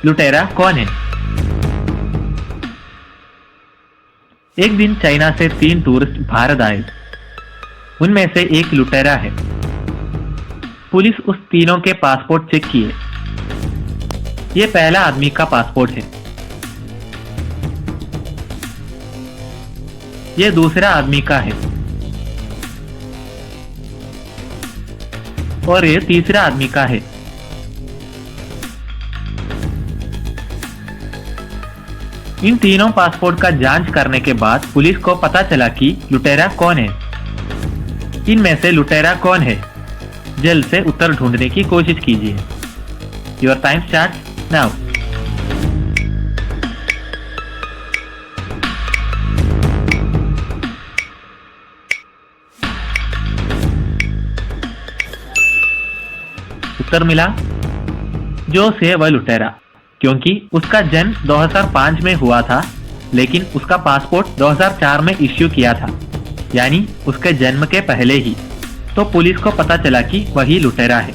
लुटेरा कौन है? एक दिन चाइना से 3 टूरिस्ट भारत आए। उनमें से एक लुटेरा है। पुलिस उस तीनों के पासपोर्ट चेक किए। ये पहला आदमी का पासपोर्ट है। ये दूसरा आदमी का है और ये तीसरा आदमी का है। इन तीनों पासपोर्ट का जांच करने के बाद पुलिस को पता चला कि लुटेरा कौन है। इनमें से लुटेरा कौन है? जल्द से उत्तर ढूंढने की कोशिश कीजिए। Your time start now. उत्तर मिला जोश है वह लुटेरा, क्योंकि उसका जन्म 2005 में हुआ था, लेकिन उसका पासपोर्ट 2004 में इश्यू किया था, यानी उसके जन्म के पहले ही। तो पुलिस को पता चला कि वही लुटेरा है।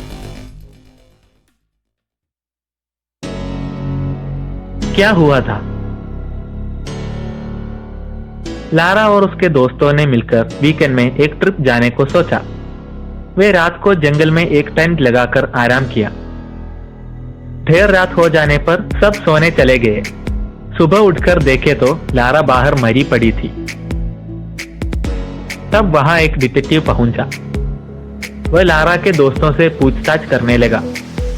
क्या हुआ था? लारा और उसके दोस्तों ने मिलकर वीकेंड में एक ट्रिप जाने को सोचा। वे रात को जंगल में एक टेंट लगाकर आराम किया। देर रात हो जाने पर सब सोने चले गए। सुबह उठकर देखे तो लारा बाहर मरी पड़ी थी। तब वहां एक डिटेक्टिव पहुंचा। वह लारा के दोस्तों से पूछताछ करने लगा।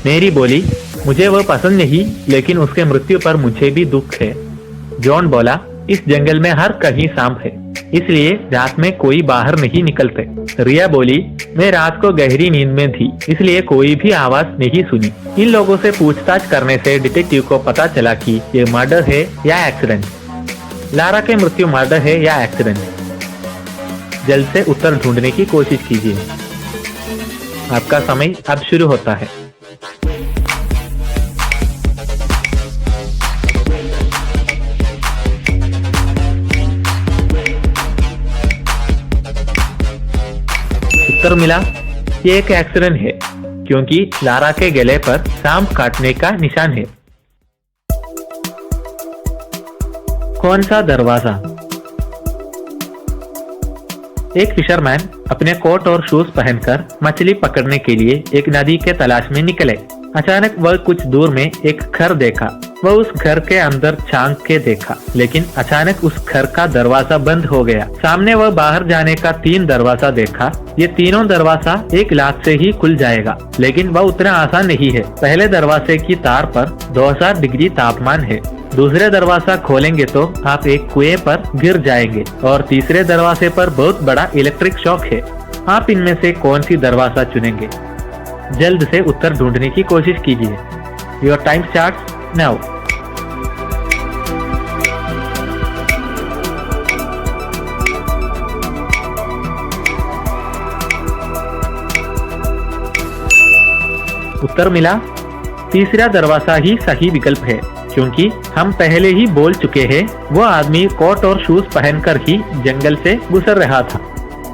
मेरी बोली, मुझे वह पसंद नहीं, लेकिन उसके मृत्यु पर मुझे भी दुख है। जॉन बोला, इस जंगल में हर कहीं सांप है, इसलिए रात में कोई बाहर नहीं निकलते। रिया बोली, मैं रात को गहरी नींद में थी, इसलिए कोई भी आवाज नहीं सुनी। इन लोगों से पूछताछ करने से डिटेक्टिव को पता चला कि ये मर्डर है या एक्सीडेंट। लारा के मृत्यु मर्डर है या एक्सीडेंट? जल्द से उत्तर ढूंढने की कोशिश कीजिए। आपका समय अब शुरू होता है। उत्तर मिला, ये एक एक्सीडेंट है, क्योंकि लारा के गले पर सांप काटने का निशान है। कौन सा दरवाजा? एक फिशरमैन अपने कोट और शूज पहनकर मछली पकड़ने के लिए एक नदी के तलाश में निकले। अचानक वह कुछ दूर में एक घर देखा। वह उस घर के अंदर झांक के देखा, लेकिन अचानक उस घर का दरवाजा बंद हो गया। सामने वह बाहर जाने का 3 दरवाजा देखा। ये तीनों दरवाजा एक लात से ही खुल जाएगा, लेकिन वह उतना आसान नहीं है। पहले दरवाजे की तार पर 2000 डिग्री तापमान है। दूसरे दरवाजा खोलेंगे तो आप एक कुएं पर गिर जाएंगे, और तीसरे दरवाजे पर बहुत बड़ा इलेक्ट्रिक शॉक है। आप इनमें से कौन सी दरवाजा चुनेंगे? जल्द से उत्तर ढूंढने की कोशिश कीजिए। Your time start now. उत्तर मिला, तीसरा दरवाजा ही सही विकल्प है, क्योंकि हम पहले ही बोल चुके हैं वह आदमी कोट और शूज पहनकर ही जंगल से गुजर रहा था।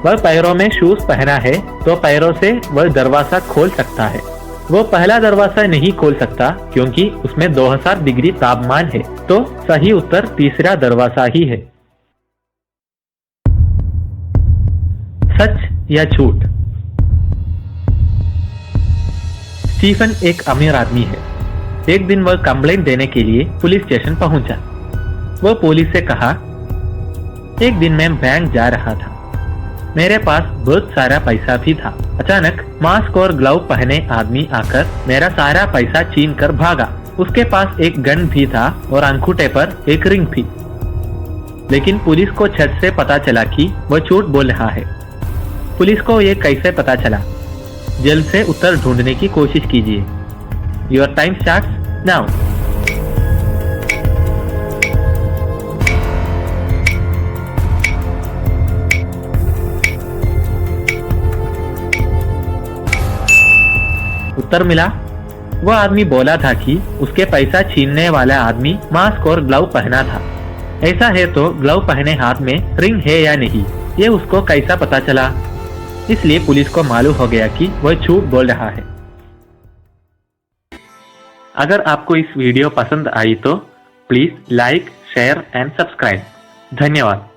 वह पैरों में शूज पहना है, तो पैरों से वह दरवाजा खोल सकता है। वो पहला दरवाजा नहीं खोल सकता, क्योंकि उसमें 2000 डिग्री तापमान है। तो सही उत्तर तीसरा दरवाजा ही है। सच या झूठ? स्टीफन एक अमीर आदमी है। एक दिन वह कंप्लेंट देने के लिए पुलिस स्टेशन पहुंचा। वह पुलिस से कहा, एक दिन मैं बैंक जा रहा था, मेरे पास बहुत सारा पैसा भी था। अचानक मास्क और ग्लव पहने आदमी आकर मेरा सारा पैसा छीन कर भागा। उसके पास एक गन भी था और अंगूठे पर एक रिंग थी। लेकिन पुलिस को झट से पता चला कि वह झूठ बोल रहा है। पुलिस को यह कैसे पता चला? जल्द से उत्तर ढूंढने की कोशिश कीजिए। Your time starts now. उत्तर मिला, वह आदमी बोला था कि उसके पैसा छीनने वाला आदमी मास्क और ग्लव पहना था। ऐसा है तो ग्लव पहने हाथ में रिंग है या नहीं, ये उसको कैसा पता चला? इसलिए पुलिस को मालूम हो गया कि वह झूठ बोल रहा है। अगर आपको इस वीडियो पसंद आई तो please like, share and subscribe. धन्यवाद।